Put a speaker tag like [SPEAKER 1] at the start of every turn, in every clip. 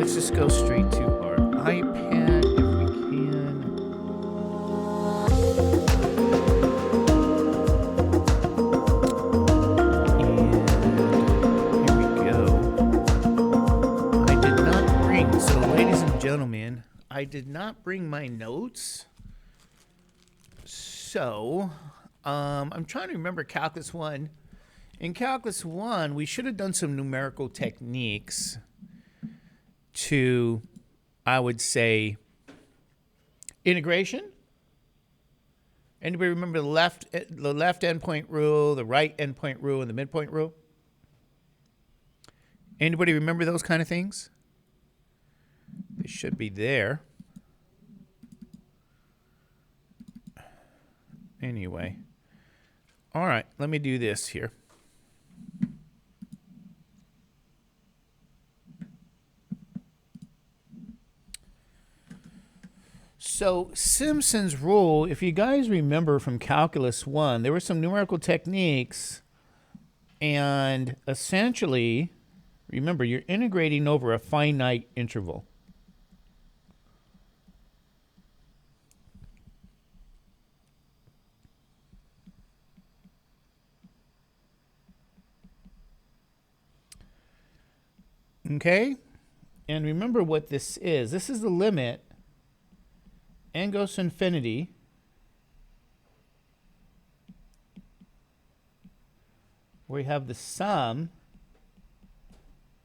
[SPEAKER 1] let's just go straight to our iPad if we can. And here we go. I did not bring, so ladies and gentlemen, I did not bring my notes. So, I'm trying to remember Calculus 1. In Calculus 1, we should have done some numerical techniques to, I would say, integration. Anybody remember the left endpoint rule, the right endpoint rule, and the midpoint rule? Anybody remember those kind of things? They should be there. Anyway. All right, let me do this here. So Simpson's rule, if you guys remember from Calculus 1, there were some numerical techniques, and essentially, remember, you're integrating over a finite interval. Okay? And remember what this is. This is the limit. N goes to infinity. We have the sum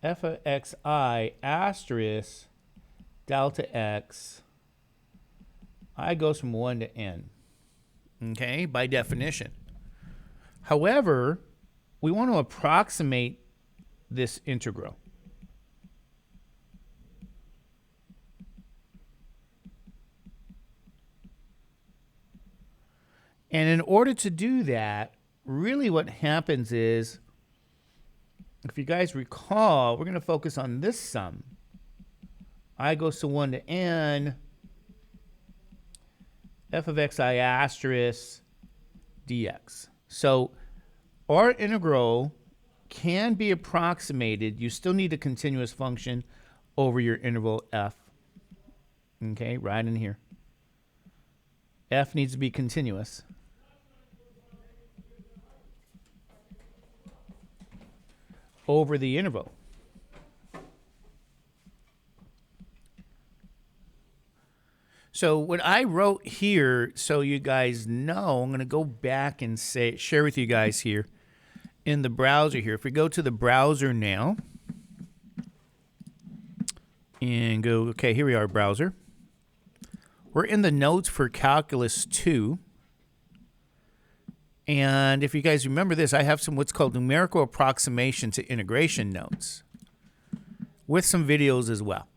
[SPEAKER 1] f of xi asterisk delta x. I goes from 1 to n. Okay, by definition. However, we want to approximate this integral. And in order to do that, really what happens is, if you guys recall, we're going to focus on this sum. I goes to 1 to n, f of xi asterisk dx. So our integral can be approximated. You still need a continuous function over your interval f. Okay, right in here. F needs to be continuous. Over the interval. So what I wrote here, so you guys know, I'm going to go back and share with you guys here in the browser here. If we go to the browser now and go, okay, here we are, browser. We're in the notes for Calculus 2. And if you guys remember this, I have some what's called numerical approximation to integration notes with some videos as well.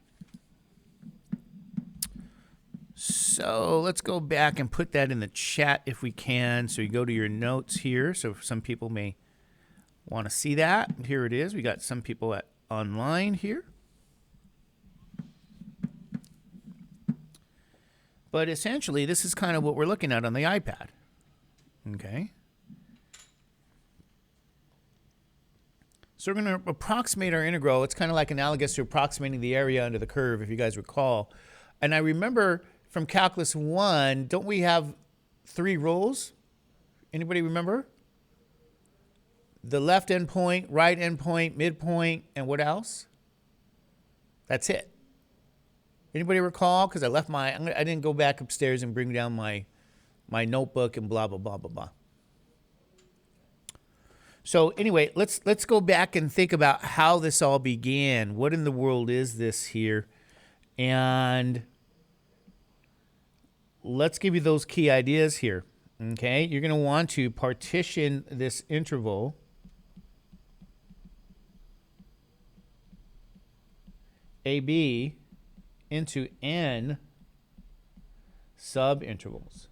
[SPEAKER 1] So let's go back and put that in the chat if we can. So you go to your notes here. So some people may want to see that. Here it is. We got some people online here. But essentially, this is kind of what we're looking at on the iPad. Okay. So we're going to approximate our integral. It's kind of like analogous to approximating the area under the curve, if you guys recall. And I remember from Calculus 1, don't we have 3 rules? Anybody remember? The left endpoint, right endpoint, midpoint, and what else? That's it. Anybody recall? Because I didn't go back upstairs and bring down my notebook and blah, blah, blah, blah, blah. So anyway, let's go back and think about how this all began. What in the world is this here? And let's give you those key ideas here. Okay, you're going to want to partition this interval AB into n subintervals.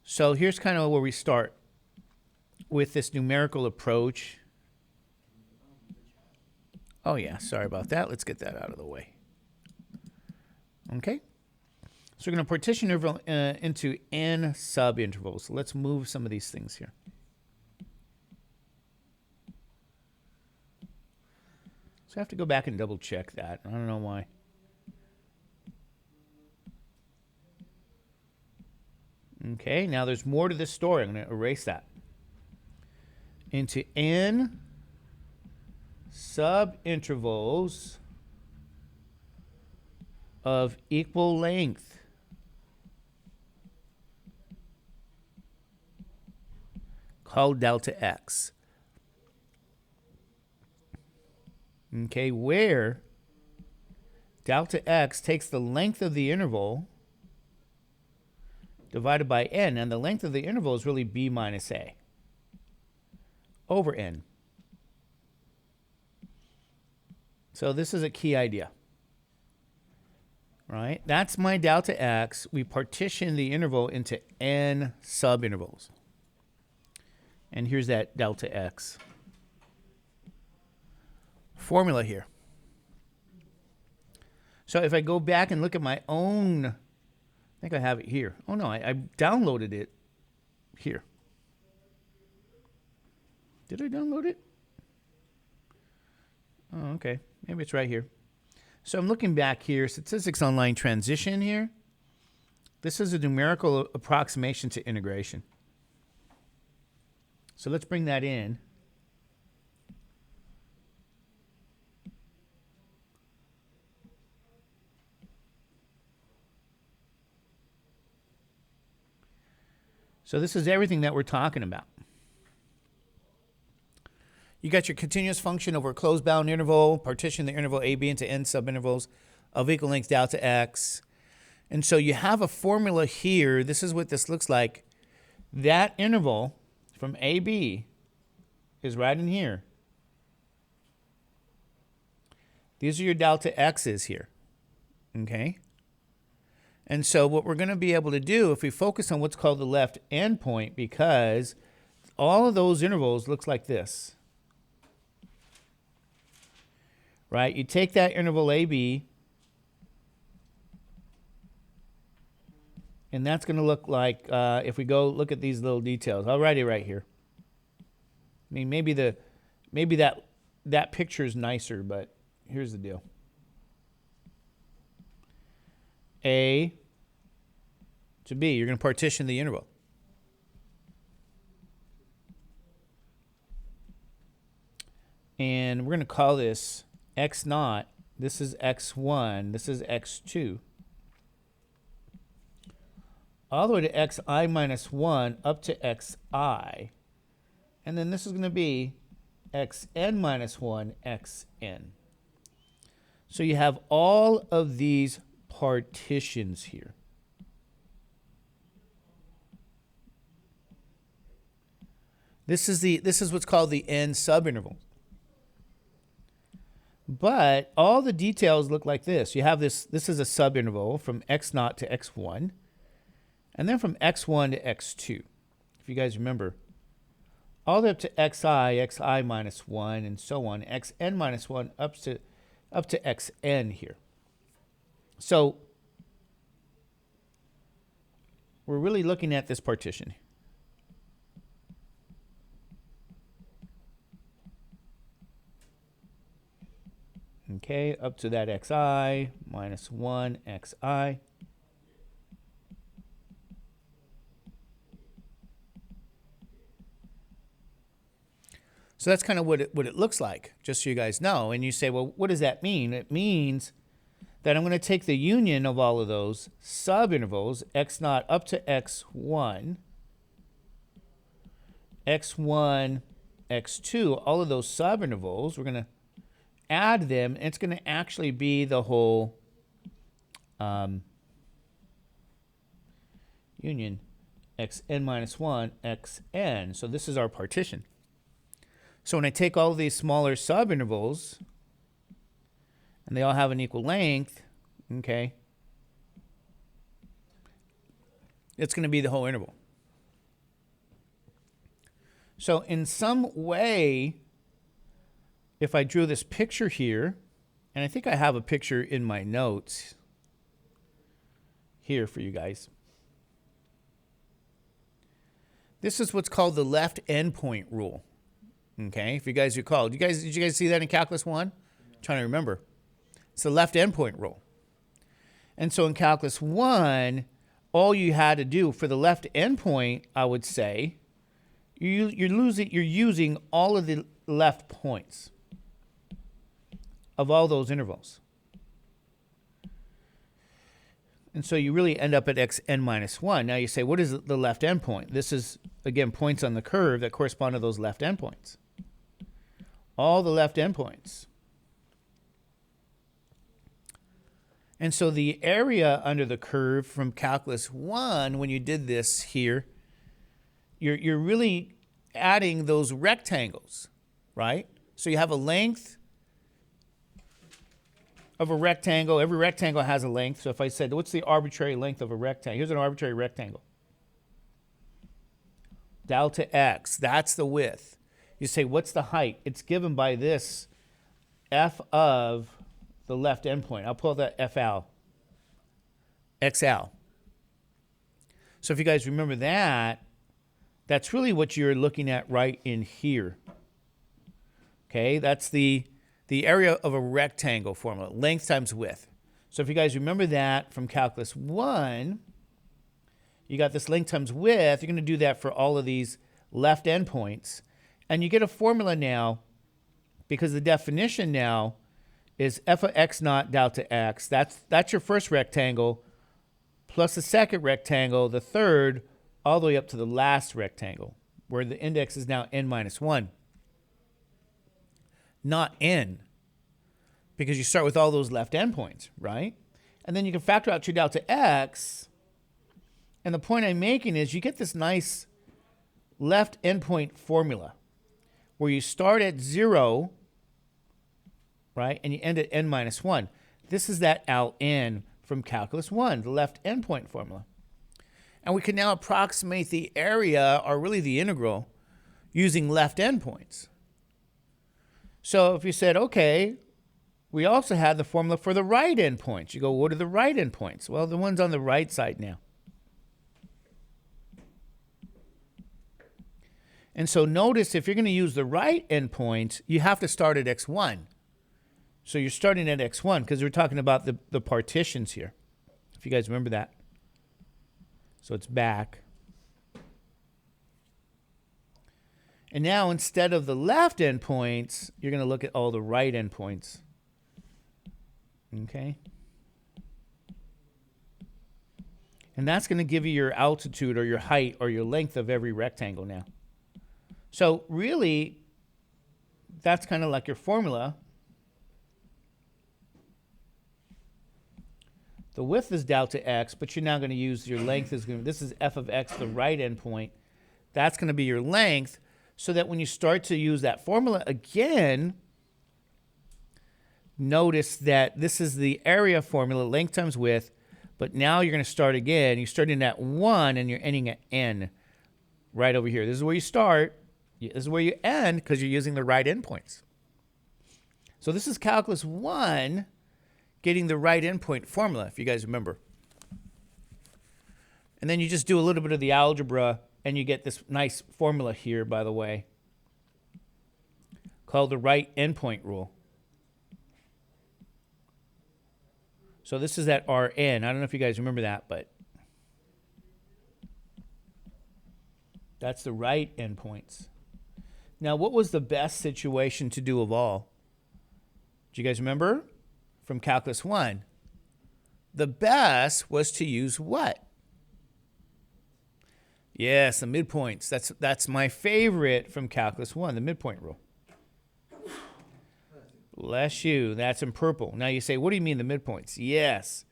[SPEAKER 1] So here's kind of where we start with this numerical approach. Oh yeah, sorry about that. Let's get that out of the way. Okay. So we're going to partition interval into n subintervals. So let's move some of these things here. So I have to go back and double check that. I don't know why. Okay, now there's more to this story. I'm going to erase that. Into n subintervals of equal length. Called delta x. Okay, where delta x takes the length of the interval divided by n, and the length of the interval is really b minus a over n. So this is a key idea, right? That's my delta x. We partition the interval into n subintervals. And here's that delta x formula here. So if I go back and look at my own, I think I have it here. Oh no, I downloaded it here. Did I download it? Oh, okay. Maybe it's right here. So I'm looking back here, Statistics Online Transition here. This is a numerical approximation to integration. So let's bring that in. So this is everything that we're talking about. You got your continuous function over a closed bound interval, partition the interval AB into n subintervals of equal length delta x. And so you have a formula here. This is what this looks like. That interval from AB is right in here. These are your delta x's here. Okay? And so what we're going to be able to do, if we focus on what's called the left endpoint, because all of those intervals looks like this. Right? You take that interval AB, and that's going to look like, if we go look at these little details, I'll write it right here. I mean, maybe that picture is nicer, but here's the deal. A to B, you're going to partition the interval. And we're going to call this x naught. This is x1. This is x2. All the way to xi minus 1 up to xi. And then this is going to be xn minus 1 xn. So you have all of these partitions here. This is what's called the n subinterval. But all the details look like this. You have this is a subinterval from x0 to x1, and then from x1 to x2. If you guys remember, all the way up to xi minus 1, and so on, xn minus 1 up to xn here. So we're really looking at this partition. Okay, up to that xi minus 1 xi. So that's kind of what it looks like, just so you guys know. And you say, well, what does that mean? It means that I'm going to take the union of all of those subintervals, x0 up to x1, x1, x2, all of those subintervals, we're going to add them, and it's going to actually be the whole union xn minus 1 xn. So this is our partition. So when I take all of these smaller subintervals, and they all have an equal length, okay, it's going to be the whole interval. So in some way, if I drew this picture here, and I think I have a picture in my notes here for you guys. This is what's called the left endpoint rule. Okay, if you guys recall, did you guys see that in Calculus 1? trying to remember. It's the left endpoint rule. And so in Calculus 1, all you had to do for the left endpoint, I would say, you're using all of the left points of all those intervals. And so you really end up at xn minus 1. Now you say, what is the left endpoint? This is, again, points on the curve that correspond to those left endpoints. All the left endpoints. And so the area under the curve from Calculus 1, when you did this here, you're really adding those rectangles, right? So you have a length of a rectangle. Every rectangle has a length. So if I said, what's the arbitrary length of a rectangle? Here's an arbitrary rectangle. Delta x, that's the width. You say, what's the height? It's given by this f of the left endpoint. I'll pull that FL, XL. So if you guys remember that, that's really what you're looking at right in here. Okay, that's the area of a rectangle formula, length times width. So if you guys remember that from Calculus 1, you got this length times width. You're going to do that for all of these left endpoints. And you get a formula now, because the definition now is f of x naught delta x. That's your first rectangle, plus the second rectangle, the third, all the way up to the last rectangle, where the index is now n minus 1. Not n, because you start with all those left endpoints, right? And then you can factor out your delta x. And the point I'm making is you get this nice left endpoint formula where you start at 0, right, and you end at n minus 1. This is that Ln from Calculus 1, the left endpoint formula. And we can now approximate the area, or really the integral, using left endpoints. So if you said, okay, we also had the formula for the right endpoints. You go, what are the right endpoints? Well, the ones on the right side now. And so notice, if you're going to use the right endpoints, you have to start at x1. So you're starting at x1 because we're talking about the partitions here, if you guys remember that. So it's back. And now instead of the left endpoints, you're going to look at all the right endpoints. Okay? And that's going to give you your altitude or your height or your length of every rectangle now. So really, that's kind of like your formula. The width is delta x, but you're now going to use your length is going to, this is f of x, the right endpoint. That's going to be your length, so that when you start to use that formula again, notice that this is the area formula, length times width, but now you're going to start again. You're starting at 1 and you're ending at n right over here. This is where you start. This is where you end because you're using the right endpoints. So this is Calculus 1 getting the right endpoint formula, if you guys remember. And then you just do a little bit of the algebra and you get this nice formula here, by the way, called the right endpoint rule. So this is that Rn. I don't know if you guys remember that, but that's the right endpoints. Now, what was the best situation to do of all? Do you guys remember? From Calculus 1. The best was to use what? Yes, the midpoints. That's my favorite from Calculus 1, the midpoint rule. Bless you. That's in purple. Now you say, what do you mean the midpoints? Yes.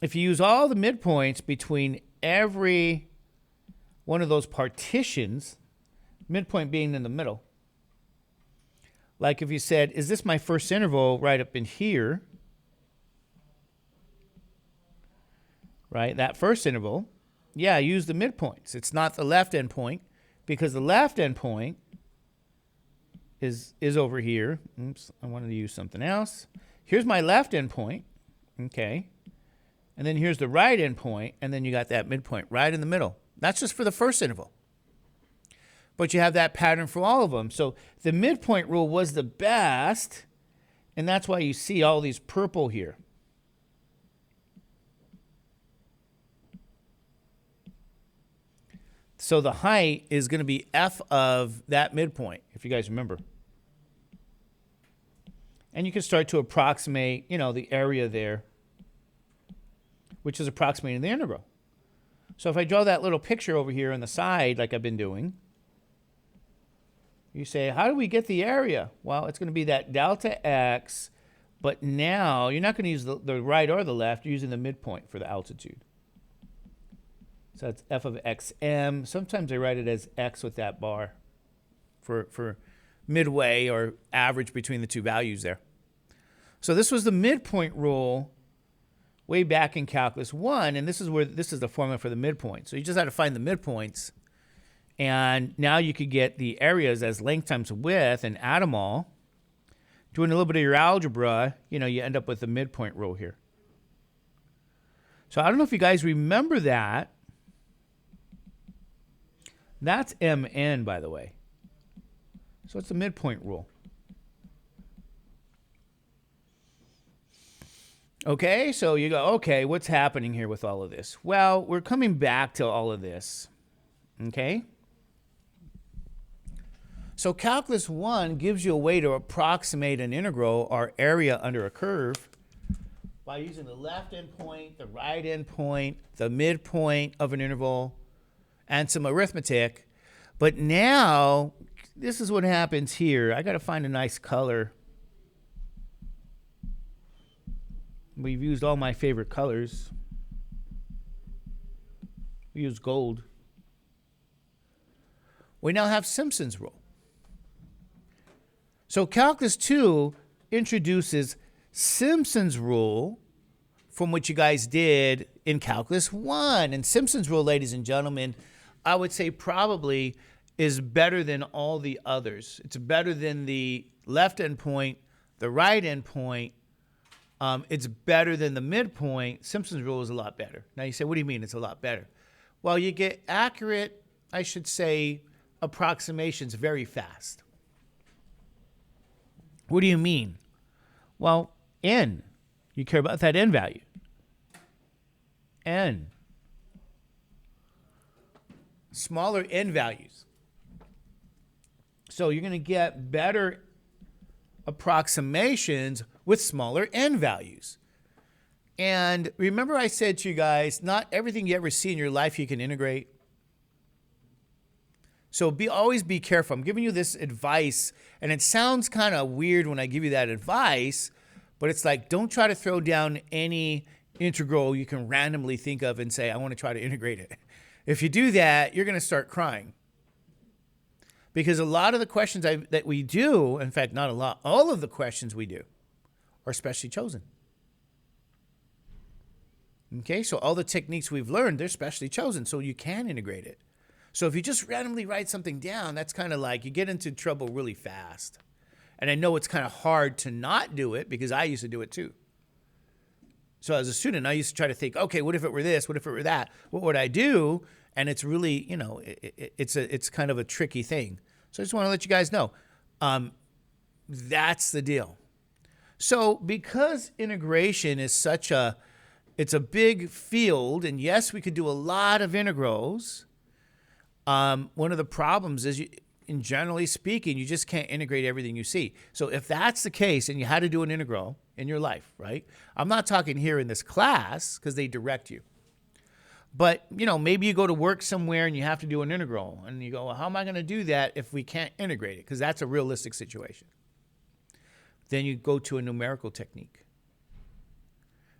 [SPEAKER 1] If you use all the midpoints between every one of those partitions, midpoint being in the middle, like if you said, is this my first interval right up in here? Right, that first interval, yeah, use the midpoints. It's not the left endpoint, because the left endpoint is over here. Oops, I wanted to use something else. Here's my left endpoint, okay? And then here's the right endpoint, and then you got that midpoint right in the middle. That's just for the first interval. But you have that pattern for all of them. So the midpoint rule was the best, And that's why you see all these purple here. So the height is going to be f of that midpoint, if you guys remember. And you can start to approximate, the area there, which is approximating the integral. So if I draw that little picture over here on the side, like I've been doing, you say, how do we get the area? Well, it's going to be that delta x, but now you're not going to use the right or the left. You're using the midpoint for the altitude. So that's f of xm. Sometimes I write it as x with that bar for midway or average between the two values there. So this was the midpoint rule way back in Calculus 1, and this is the formula for the midpoint. So you just had to find the midpoints, and now you could get the areas as length times width and add them all. Doing a little bit of your algebra, you end up with the midpoint rule here. So I don't know if you guys remember that. That's MN, by the way. So it's the midpoint rule. Okay, so you go, okay, what's happening here with all of this? Well, we're coming back to all of this. Okay? So Calculus 1 gives you a way to approximate an integral or area under a curve by using the left endpoint, the right endpoint, the midpoint of an interval, and some arithmetic. But now, this is what happens here. I got to find a nice color. We've used all my favorite colors. We use gold. We now have Simpson's rule. So Calculus 2 introduces Simpson's rule from what you guys did in Calculus 1. And Simpson's rule, ladies and gentlemen, I would say probably is better than all the others. It's better than the left endpoint, the right endpoint. It's better than the midpoint. Simpson's rule is a lot better. Now you say, what do you mean it's a lot better? Well, you get accurate, I should say, approximations very fast. What do you mean? Well, n. You care about that n value. N. Smaller n values. So you're going to get better approximations with smaller n values. And remember I said to you guys, not everything you ever see in your life you can integrate. So always be careful. I'm giving you this advice, and it sounds kind of weird when I give you that advice, but it's like, don't try to throw down any integral you can randomly think of and say, I want to try to integrate it. If you do that, you're going to start crying. Because a lot of the questions that we do, in fact, not a lot, all of the questions we do are specially chosen. Okay, so all the techniques we've learned, they're specially chosen, so you can integrate it. So if you just randomly write something down, that's kind of like you get into trouble really fast. And I know it's kind of hard to not do it because I used to do it too. So as a student, I used to try to think, okay, what if it were this? What if it were that? What would I do? And it's really, it's kind of a tricky thing. So I just want to let you guys know, that's the deal. So because integration is it's a big field, and yes, we could do a lot of integrals. One of the problems is, generally speaking, you just can't integrate everything you see. So if that's the case and you had to do an integral in your life, right? I'm not talking here in this class because they direct you. But, maybe you go to work somewhere and you have to do an integral. And you go, well, how am I going to do that if we can't integrate it? Because that's a realistic situation. Then you go to a numerical technique.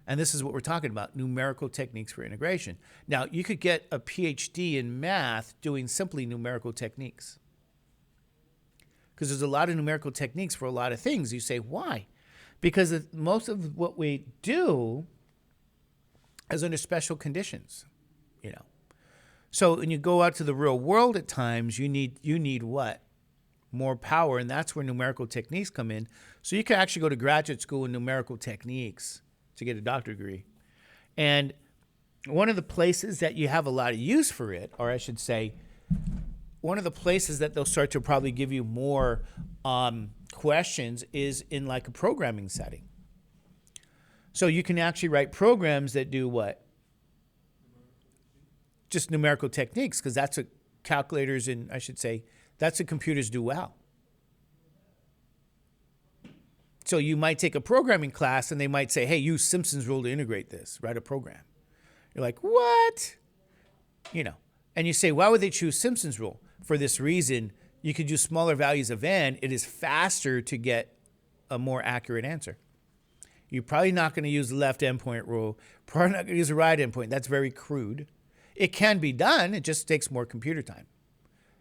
[SPEAKER 1] And this is what we're talking about, numerical techniques for integration. Now, you could get a PhD in math doing simply numerical techniques. Because there's a lot of numerical techniques for a lot of things. You say, why? Because most of what we do is under special conditions, So when you go out to the real world at times, you need what? More power, and that's where numerical techniques come in. So you can actually go to graduate school in numerical techniques to get a doctorate degree. And one of the places that you have a lot of use for it, or I should say, one of the places that they'll start to probably give you more questions is in like a programming setting. So you can actually write programs that do what? Just numerical techniques, because that's what calculators and I should say, that's what computers do well. So you might take a programming class and they might say, hey, use Simpson's rule to integrate this, write a program. You're like, what? You know, and you say, why would they choose Simpson's rule? For this reason, you could use smaller values of n. It is faster to get a more accurate answer. You're probably not going to use the left endpoint rule. Probably not going to use the right endpoint. That's very crude. It can be done. It just takes more computer time.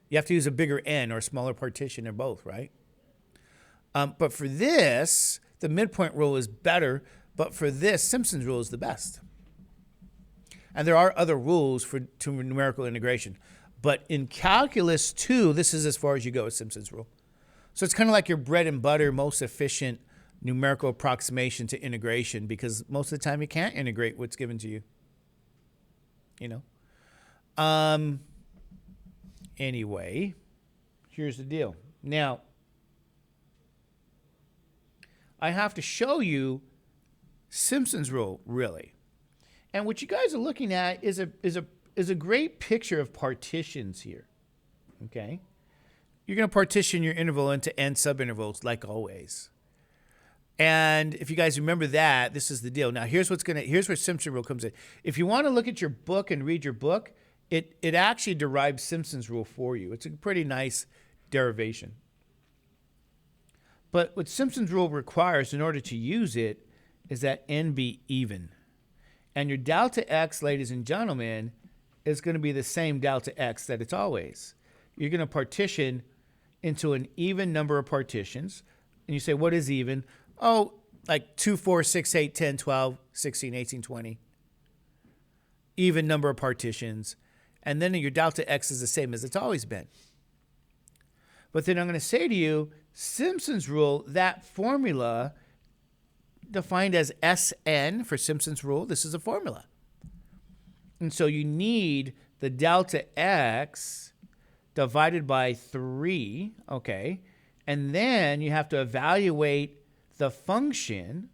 [SPEAKER 1] You have to use a bigger n or a smaller partition or both, right? But for this, the midpoint rule is better. But for this, Simpson's rule is the best. And there are other rules to numerical integration. But in Calculus 2, this is as far as you go with Simpson's rule. So it's kind of like your bread and butter, most efficient numerical approximation to integration, because most of the time you can't integrate what's given to you. You know? Anyway, here's the deal. Now, I have to show you Simpson's rule, really. And what you guys are looking at is a great picture of partitions here. Okay? You're going to partition your interval into n subintervals like always. And if you guys remember that, this is the deal. Now here's where Simpson rule comes in. If you want to look at your book and read your book, it actually derives Simpson's rule for you. It's a pretty nice derivation. But what Simpson's rule requires in order to use it is that n be even. And your delta x, ladies and gentlemen, is going to be the same delta x that it's always. You're going to partition into an even number of partitions. And you say, what is even? Oh, like 2, 4, 6, 8, 10, 12, 16, 18, 20. Even number of partitions. And then your delta x is the same as it's always been. But then I'm going to say to you, Simpson's rule, that formula defined as Sn for Simpson's rule, this is a formula. And so you need the delta x divided by 3, okay? And then you have to evaluate the function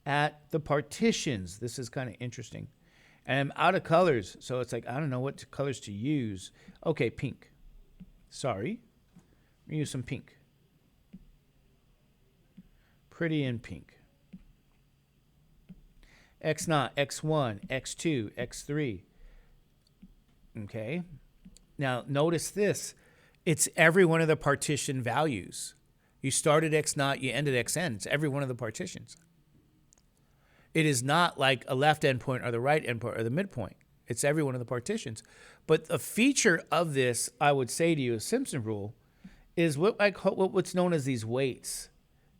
[SPEAKER 1] at the partitions. This is kind of interesting. And I'm out of colors, so it's like, I don't know what colors to use. Okay, pink. Sorry. I'm going to use some pink. Pretty in pink. X0, X1, X2, X3. Okay. Now, notice this. It's every one of the partition values. You start at X0, you end at Xn. It's every one of the partitions. It is not like a left endpoint or the right endpoint or the midpoint. It's every one of the partitions. But a feature of this, I would say to you, a Simpson rule, is what I call what's known as these weights,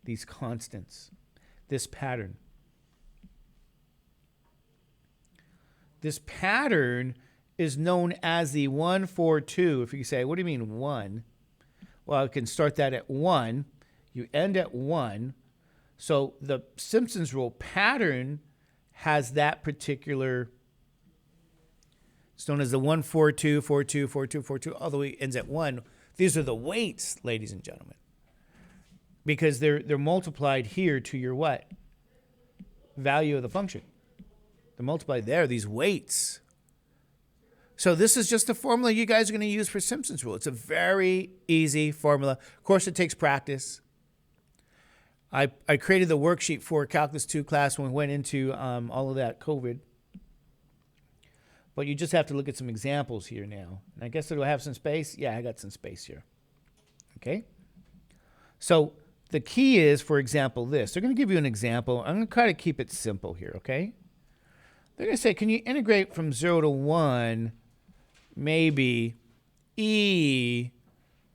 [SPEAKER 1] these constants, this pattern. This pattern is known as the 1, 4, 2. If you say, what do you mean 1? Well, I can start that at 1. You end at 1. So the Simpson's rule pattern has that particular, it's known as the 1, 4, 2, 4, 2, 4, 2, 4, 2, all the way ends at 1. These are the weights, ladies and gentlemen. Because they're multiplied here to your what? Value of the function. They're multiplied there, these weights. So this is just a formula you guys are going to use for Simpson's rule. It's a very easy formula. Of course, it takes practice. I created the worksheet for Calculus 2 class when we went into all of that COVID. But you just have to look at some examples here now. And I guess it'll have some space. Yeah, I got some space here. Okay? So the key is, for example, this. They're going to give you an example. I'm going to try to keep it simple here, okay? They're going to say, can you integrate from 0 to 1, maybe e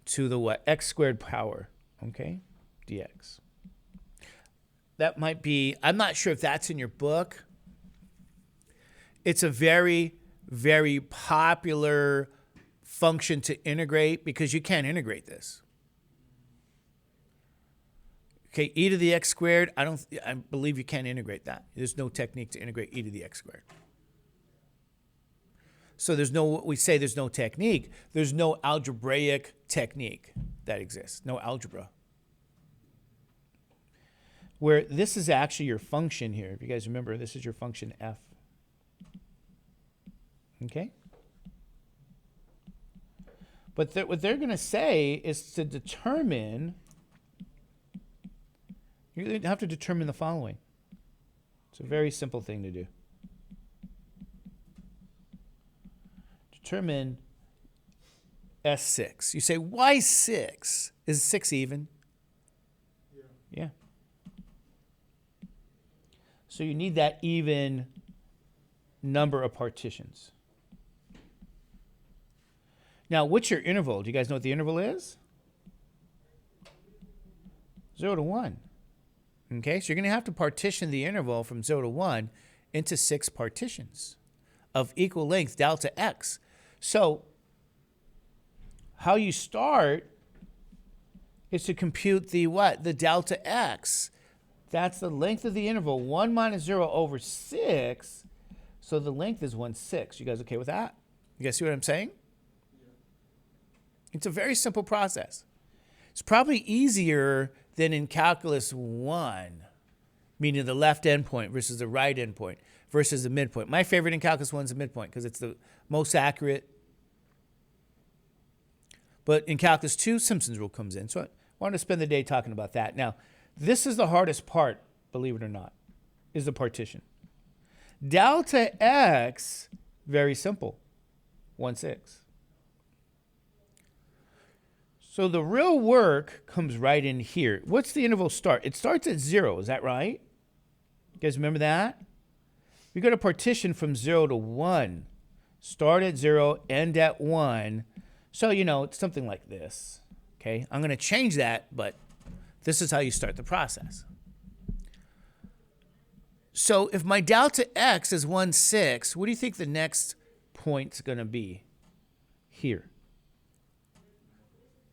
[SPEAKER 1] to the what? X squared power, okay? Dx. That might be, I'm not sure if that's in your book. It's a very, very popular function to integrate because you can't integrate this. Okay, e to the x squared, I believe you can't integrate that. There's no technique to integrate e to the x squared. So there's no, we say there's no technique. There's no algebraic technique that exists, no algebra. Where this is actually your function here. If you guys remember, this is your function f. Okay? But what they're going to say is to determine, you have to determine the following. It's a very simple thing to do. Determine S6. You say, why 6? Is 6 even? Yeah. So you need that even number of partitions. Now, what's your interval? Do you guys know what the interval is? 0 to 1. Okay, so you're going to have to partition the interval from 0 to 1 into 6 partitions of equal length, delta x. So how you start is to compute the what? The delta x. That's the length of the interval, 1 minus 0 over 6. So the length is 1/6. You guys okay with that? You guys see what I'm saying? It's a very simple process. It's probably easier than in calculus 1, meaning the left endpoint versus the right endpoint versus the midpoint. My favorite in calculus 1 is the midpoint because it's the most accurate. But in calculus 2, Simpson's rule comes in. So I wanted to spend the day talking about that. Now, this is the hardest part, believe it or not, is the partition. Delta x, very simple, 1/6. So the real work comes right in here. What's the interval start? It starts at 0, is that right? You guys remember that? We got to partition from 0 to 1. Start at 0, end at 1. So, you know, it's something like this. Okay, I'm going to change that, but this is how you start the process. So if my delta x is 1/6, what do you think the next point's going to be here?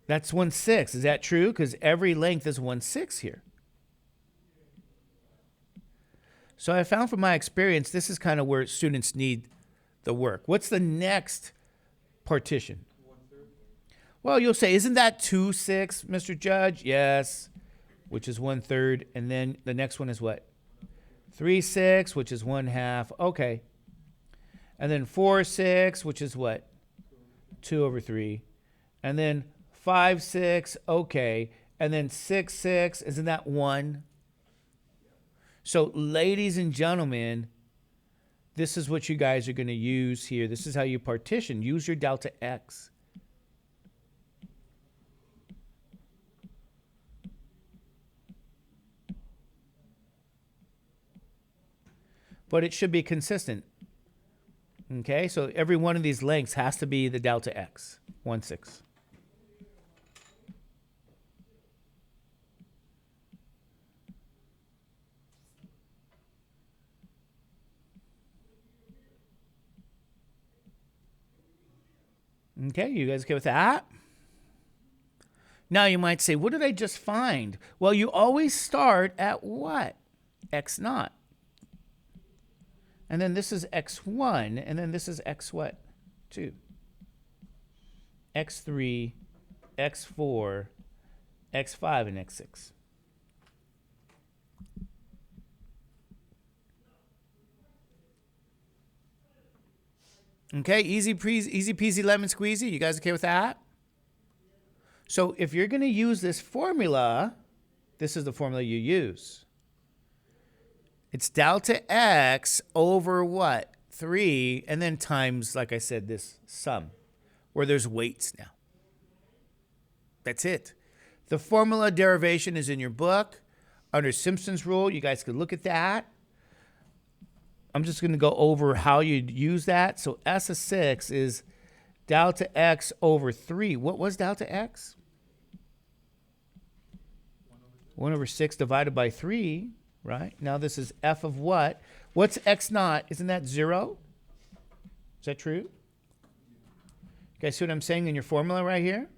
[SPEAKER 1] That's 1/6. Is that true? Because every length is 1/6 here. So I found from my experience, this is kind of where students need the work. What's the next partition?
[SPEAKER 2] 1/3.
[SPEAKER 1] Well, you'll say, isn't that 2/6, Mr. Judge? Yes, which is 1/3. And then the next one is what? 3/6, which is 1/2. Okay. And then 4/6, which is what? 2/3. And then 5/6, okay. And then 6/6, isn't that 1? So, ladies and gentlemen, this is what you guys are going to use here. This is how you partition. Use your delta x. But it should be consistent. Okay, so every one of these lengths has to be the delta x, 1/6. Okay, you guys okay with that? Now you might say, what did I just find? Well, you always start at what? X naught. And then this is x1, and then this is x what? 2. x3, x4, x5, and x6. Okay, easy peasy lemon squeezy. You guys okay with that? So if you're going to use this formula, this is the formula you use. It's delta x over what? 3, and then times, like I said, this sum, where there's weights now. That's it. The formula derivation is in your book under Simpson's rule. You guys could look at that. I'm just going to go over how you'd use that. So S of 6 is delta x over 3. What was delta x? 1 over 6 divided by 3, right? Now this is f of what? What's x naught? Isn't that 0? Is that true? You guys see what I'm saying in your formula right here?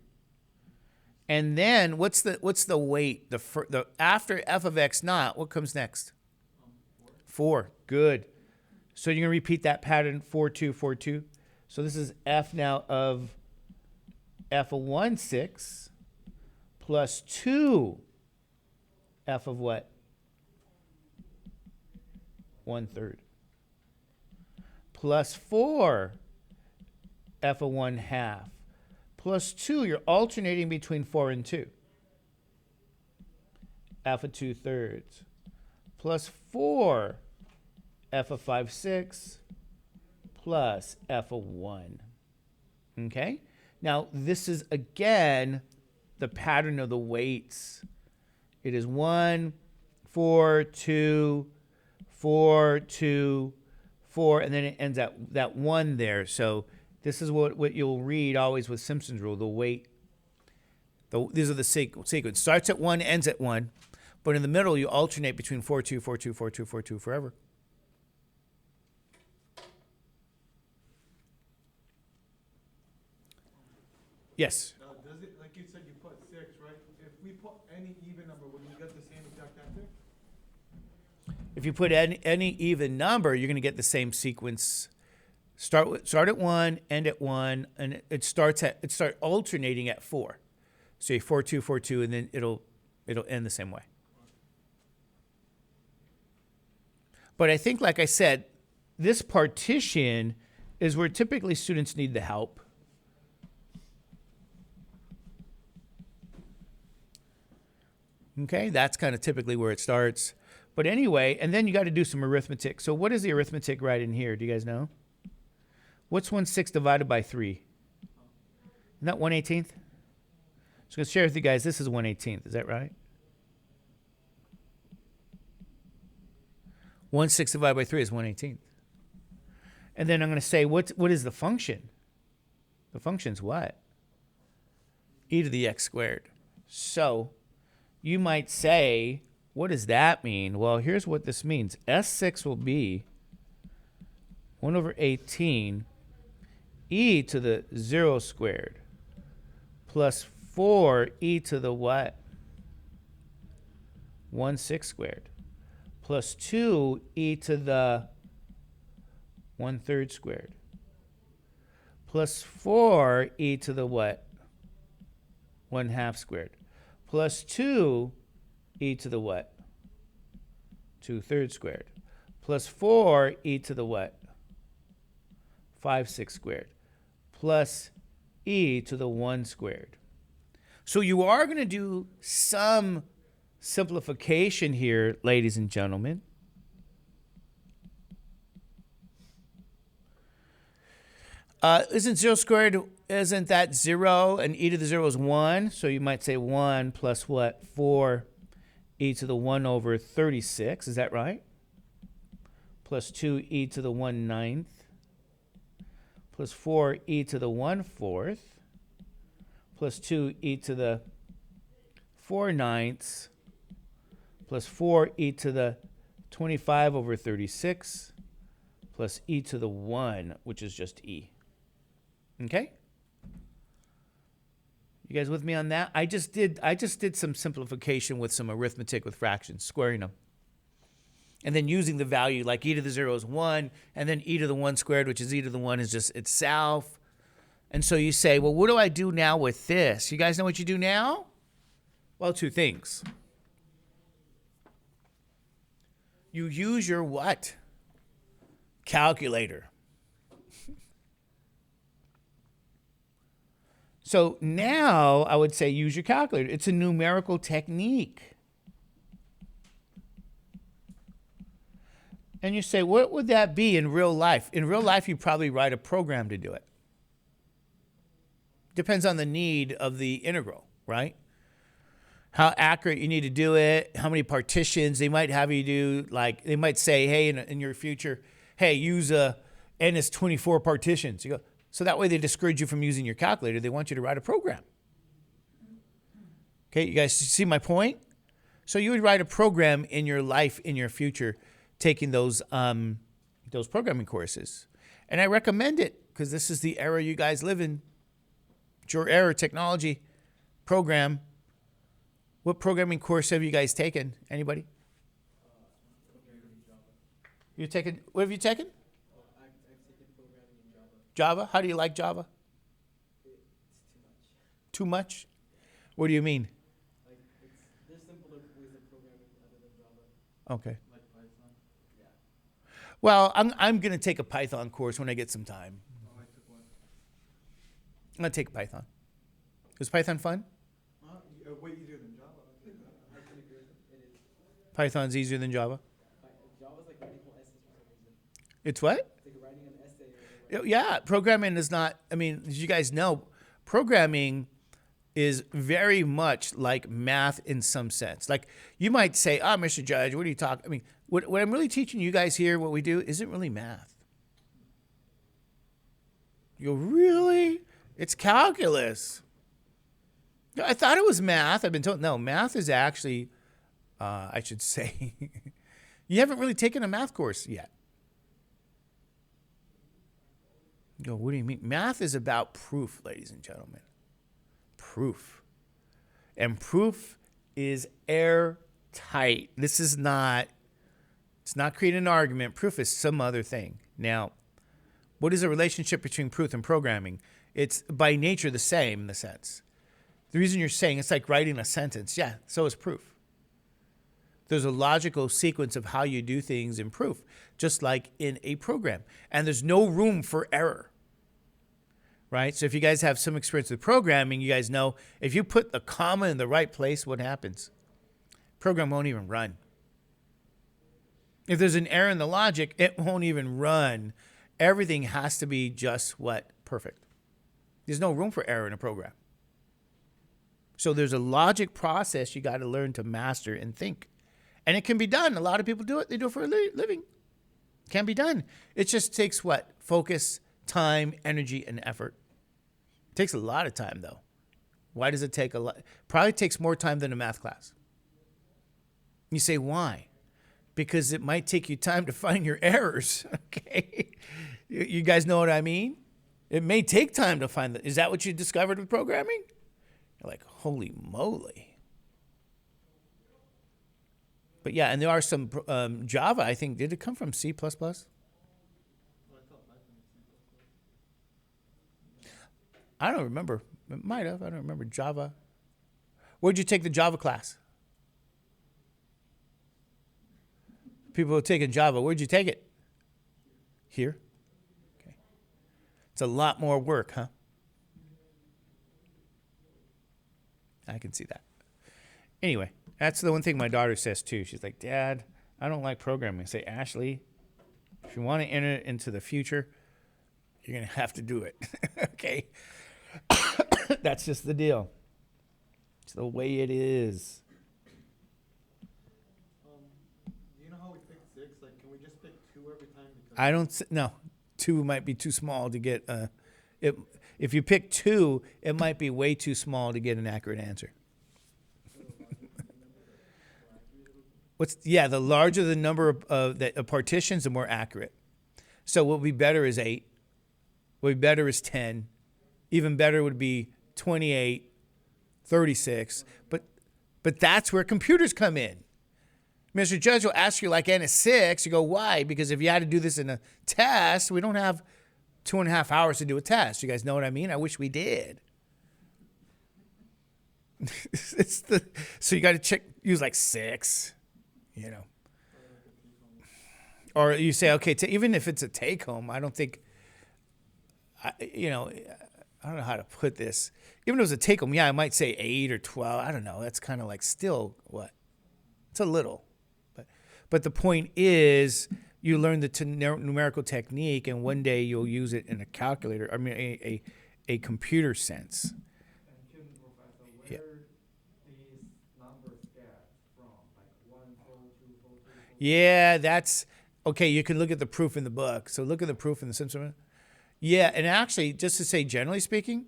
[SPEAKER 1] And then what's the weight? The after f of x naught, what comes next? 4. Good. So you're going to repeat that pattern, 4, 2, 4, 2. So this is f now of f of 1, 6 plus 2 f of what? 1/3 plus 4 f of 1/2 plus 2. You're alternating between 4 and 2. F of 2/3 plus 4 f of 5/6 plus f of 1. Okay? Now, this is, again, the pattern of the weights. It is 1, 4, 2, 4, 2, 4, and then it ends at that 1 there. So this is what you'll read always with Simpson's rule, the weight. These are the sequence. Starts at 1, ends at 1. But in the middle, you alternate between 4, 2, 4, 2, 4, 2, 4, 2 forever. Yes?
[SPEAKER 2] Does it, like you said, you put 6, right? If we put any even number, would we get the same exact answer?
[SPEAKER 1] If you put any even number, you're going to get the same sequence. Start at 1, end at 1, and it start alternating at 4. So you 4, 2, 4, 2, and then it'll end the same way. But I think, like I said, this partition is where typically students need the help. Okay, that's kind of typically where it starts. But anyway, and then you got to do some arithmetic. So what is the arithmetic right in here? Do you guys know? What's 1/6 divided by 3? Isn't that 1/18th? So I'm going to share with you guys, this is 1/18th. Is that right? 1/6 divided by 3 is 1/18th. And then I'm going to say, what is the function? The function's what? E to the x squared. So you might say, what does that mean? Well, here's what this means. S6 will be 1/18 e to the 0 squared plus 4 e to the what? 1/6 squared plus 2 e to the 1/3 squared plus 4 e to the what? 1/2 squared plus 2 e to the what? 2/3 squared plus 4 e to the what? 5/6 squared plus e to the 1 squared. So you are going to do some simplification here, ladies and gentlemen. Isn't 0 squared, isn't that 0? And e to the 0 is 1. So you might say 1 plus what? 4 e to the 1/36. Is that right? Plus 2 e to the 1/9. Plus 4 e to the 1/4. Plus 2 e to the 4/9. Plus 4 e to the 25/36. Plus e to the 1, which is just e. Okay? You guys with me on that? I just did some simplification with some arithmetic with fractions, squaring them. And then using the value, like e to the 0 is 1, and then e to the 1 squared, which is e to the 1 is just itself. And so you say, well, what do I do now with this? You guys know what you do now? Well, two things. You use your what? Calculator. So now I would say use your calculator. It's a numerical technique. And you say, what would that be in real life? In real life, you probably write a program to do it. Depends on the need of the integral, right? How accurate you need to do it, how many partitions. They might have you do, like, they might say, hey, in your future, hey, use n is 24 partitions. You go, so that way they discourage you from using your calculator. They want you to write a program. Okay, you guys see my point? So you would write a program in your life, in your future, taking those programming courses. And I recommend it because this is the era you guys live in. It's your era, technology, program. What programming course have you guys taken? Anybody? You taken? What have you taken?
[SPEAKER 3] I've taken programming in Java.
[SPEAKER 1] Java? How do you like Java?
[SPEAKER 3] It's too much.
[SPEAKER 1] Too much? What do you mean?
[SPEAKER 3] Like, there's simpler ways of programming other than Java.
[SPEAKER 1] Okay.
[SPEAKER 2] Like Python.
[SPEAKER 3] Yeah.
[SPEAKER 1] Well, I'm going to take a Python course when I get some time.
[SPEAKER 2] Oh, I took one.
[SPEAKER 1] I'm going to take Python. Is Python fun?
[SPEAKER 2] Way easier than Java.
[SPEAKER 3] I can agree with it. It is.
[SPEAKER 1] Python's easier than Java?
[SPEAKER 3] Java's like writing whole essays for some reason.
[SPEAKER 1] It's what?
[SPEAKER 3] It's like writing an essay or writing.
[SPEAKER 1] Yeah, programming is not, I mean, as you guys know, programming is very much like math in some sense. Like you might say, oh, Mr. Judge, what are you talking? I mean, what I'm really teaching you guys here, what we do, isn't really math. You go, really? It's calculus. I thought it was math. I've been told, no, math is actually, I should say, you haven't really taken a math course yet. You go, what do you mean? Math is about proof, ladies and gentlemen. Proof. And proof is airtight. This is not, it's not creating an argument. Proof is some other thing. Now, what is the relationship between proof and programming? It's by nature the same in the sense. The reason you're saying it's like writing a sentence, yeah, so is proof. There's a logical sequence of how you do things in proof, just like in a program. And there's no room for error, right? So if you guys have some experience with programming, you guys know if you put the comma in the right place, what happens? Program won't even run. If there's an error in the logic, it won't even run. Everything has to be just what? Perfect. There's no room for error in a program. So there's a logic process you got to learn to master and think. And it can be done. A lot of people do it. They do it for a living. It can be done. It just takes what? Focus, time, energy, and effort. It takes a lot of time, though. Why does it take a lot? Probably takes more time than a math class. You say, why? Because it might take you time to find your errors, okay? You guys know what I mean? It may take time to find that. Is that what you discovered with programming? You're like, holy moly. But yeah, and there are some Java, I think. Did it come from C++?
[SPEAKER 2] Oh, I thought Python was C++.
[SPEAKER 1] I don't remember. It might have. I don't remember. Java. Where'd you take the Java class? People are taking Java. Where'd you take it? Here? Okay. It's a lot more work, huh? I can see that. Anyway, that's the one thing my daughter says too. She's like, Dad, I don't like programming. I say, Ashley, if you want to enter it into the future, you're going to have to do it. Okay? That's just the deal. It's the way it is.
[SPEAKER 2] Do you know how we pick 6? Like, can we just pick 2 every time? Because
[SPEAKER 1] I don't, no, 2 might be too small to get, if you pick 2, it might be way too small to get an accurate answer. The larger the number of partitions, the more accurate. So what would be better is 8. What would be better is 10. Even better would be 28, 36. But that's where computers come in. Mr. Judge will ask you like N is 6. You go, why? Because if you had to do this in a test, we don't have 2.5 hours to do a test. You guys know what I mean? I wish we did. So you got to use like 6. You know, or you say, okay, even if it's a take home, I don't think, I don't know how to put this. Even if it was a take home, yeah, I might say 8 or 12. I don't know. That's kind of like still what? It's a little, but the point is, you learn the numerical technique, and one day you'll use it in a calculator. I mean, a computer sense.
[SPEAKER 2] And Professor, where
[SPEAKER 1] Yeah.
[SPEAKER 2] these numbers get from, like 1, 4, 2, 4, 2, 4.
[SPEAKER 1] Yeah, that's okay. You can look at the proof in the book. So look at the proof in the SImpson. Yeah, and actually, just to say, generally speaking,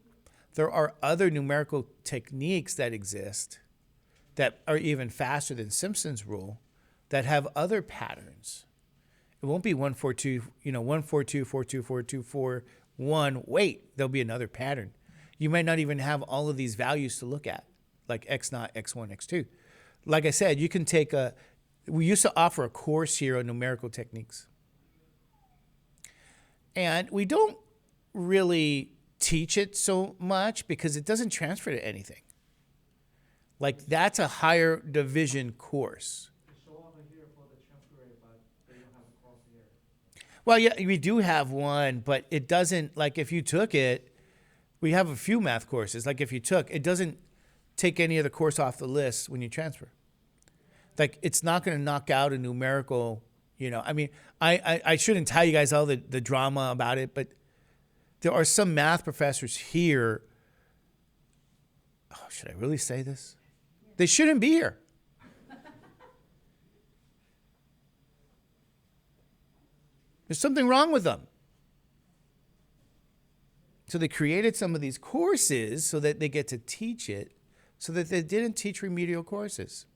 [SPEAKER 1] there are other numerical techniques that exist that are even faster than Simpson's rule that have other patterns. It won't be 1, 4, 2, 1, 4, 2, 4, 2, 4, 2, 4, 1. Wait, there'll be another pattern. You might not even have all of these values to look at, like X0, X1, X2. Like I said, you can take we used to offer a course here on numerical techniques. And we don't really teach it so much because it doesn't transfer to anything. Like that's a higher division course.
[SPEAKER 3] They show over here for the transfer rate, but they don't have a course here.
[SPEAKER 1] Well, yeah, we do have one, but it doesn't, like if you took it, we have a few math courses. Like if you took, it doesn't take any other course off the list when you transfer. Like it's not going to knock out a numerical, I mean, I shouldn't tell you guys all the drama about it, but there are some math professors here. Oh, should I really say this? They shouldn't be here. There's something wrong with them. So they created some of these courses so that they get to teach it, so that they didn't teach remedial courses.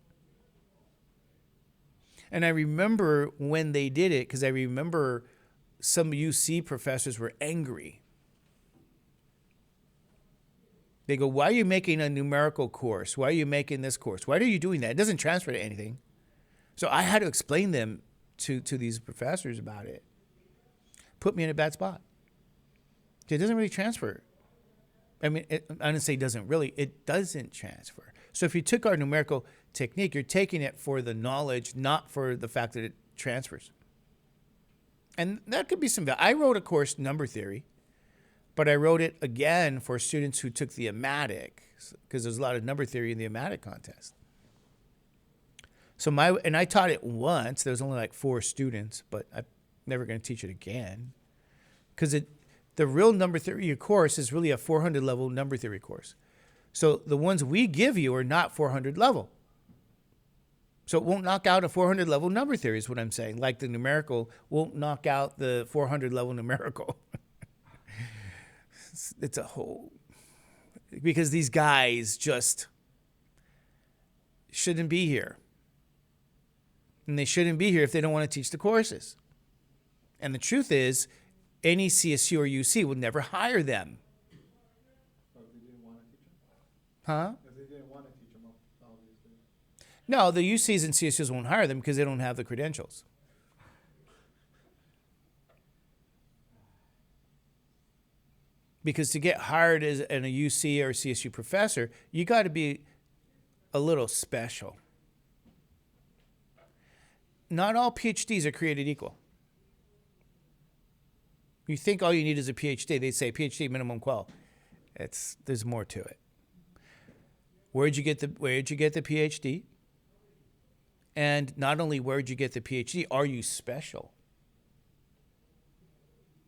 [SPEAKER 1] And I remember when they did it, because I remember some UC professors were angry. They go, why are you making a numerical course? Why are you making this course? Why are you doing that? It doesn't transfer to anything. So I had to explain them to these professors about it. Put me in a bad spot. It doesn't really transfer. I mean, I didn't say it doesn't really. It doesn't transfer. So if you took our numerical technique, you're taking it for the knowledge, not for the fact that it transfers. And that could be some value. I wrote a course, Number Theory, but I wrote it again for students who took the Amatic, because there's a lot of number theory in the Amatic contest. So I taught it once. There was only like 4 students, but I'm never going to teach it again, because the real number theory course is really a 400 level number theory course. So the ones we give you are not 400 level. So it won't knock out a 400 level number theory is what I'm saying. Like the numerical won't knock out the 400 level numerical. It's a whole, because these guys just shouldn't be here. And they shouldn't be here if they don't want to teach the courses. And the truth is, any CSU or UC would never hire them.
[SPEAKER 2] But they didn't want to teach them?
[SPEAKER 1] Huh?
[SPEAKER 2] Because they didn't want to teach them obviously.
[SPEAKER 1] No, the UCs and CSUs won't hire them because they don't have the credentials. Because to get hired as a UC or CSU professor, you got to be a little special. Not all PhDs are created equal. You think all you need is a PhD. They say PhD minimum qual. There's more to it. Where'd you get the PhD? And not only where'd you get the PhD, are you special?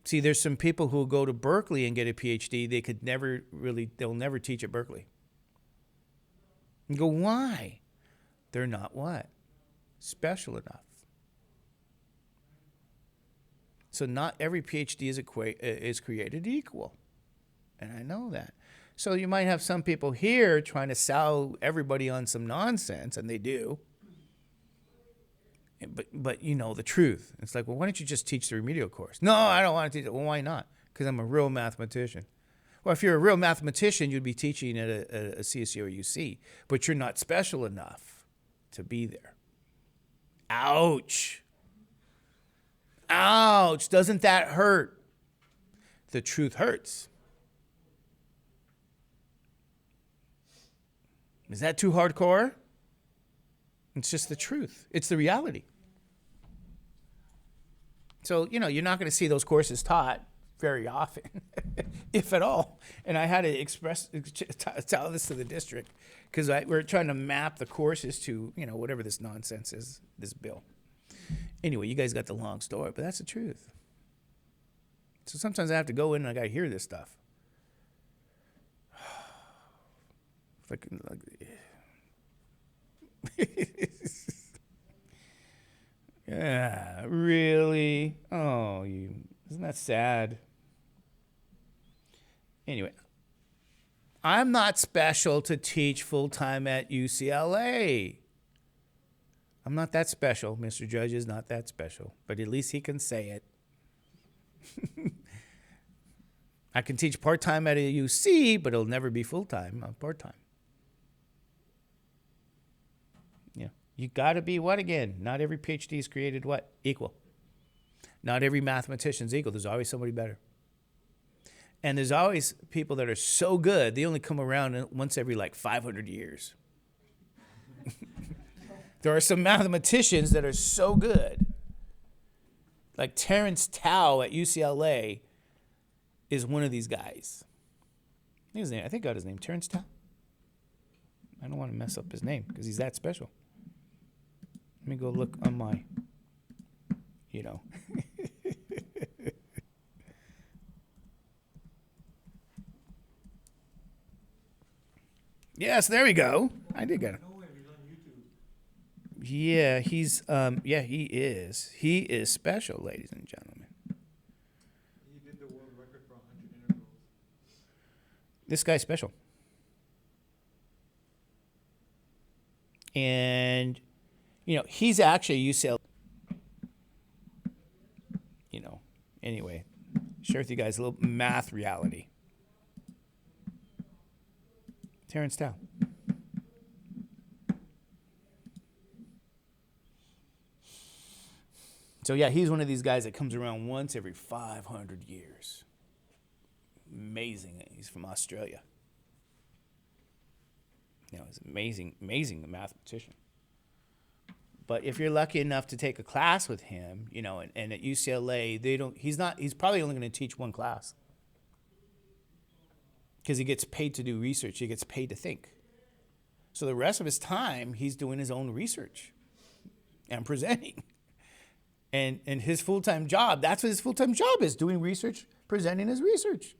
[SPEAKER 1] See, there's some people who go to Berkeley and get a PhD. They'll never teach at Berkeley. You go, why? They're not what? Special enough. So not every PhD is created equal. And I know that. So you might have some people here trying to sell everybody on some nonsense, and they do. But you know the truth. It's like, well, why don't you just teach the remedial course? No, I don't want to teach it. Well, why not? Because I'm a real mathematician. Well, if you're a real mathematician, you'd be teaching at a CSU or UC, but you're not special enough to be there. Ouch. Ouch. Doesn't that hurt? The truth hurts. Is that too hardcore? It's just the truth. It's the reality. So, you're not going to see those courses taught very often, if at all. And I had to tell this to the district because we're trying to map the courses to, whatever this nonsense is, this bill. Anyway, you guys got the long story, but that's the truth. So sometimes I have to go in and I got to hear this stuff. Yeah, really? Oh, isn't that sad? Anyway, I'm not special to teach full-time at UCLA. I'm not that special. Mr. Judge is not that special, but at least he can say it. I can teach part-time at a UC, but it'll never be full-time. I'm part-time. You got to be what again? Not every PhD is created what? Equal. Not every mathematician is equal. There's always somebody better. And there's always people that are so good, they only come around once every like 500 years. There are some mathematicians that are so good. Like Terence Tao at UCLA is one of these guys. I think I got his name, Terence Tao. I don't want to mess up his name because he's that special. Let me go look on my, Yes, there we go. I did get him.
[SPEAKER 2] No way, he's on YouTube.
[SPEAKER 1] Yeah, he is. He is special, ladies and gentlemen.
[SPEAKER 2] He did the world record for 100 integrals.
[SPEAKER 1] This guy's special. And, he's actually UCLA. Anyway, share with you guys a little math reality. Terence Tao. So yeah, he's one of these guys that comes around once every 500 years. Amazing. He's from Australia. He's amazing mathematician. But if you're lucky enough to take a class with him, and at UCLA, he's probably only going to teach one class. Because he gets paid to do research. He gets paid to think. So the rest of his time, he's doing his own research and presenting. And his full-time job, that's what his full-time job is, doing research, presenting his research.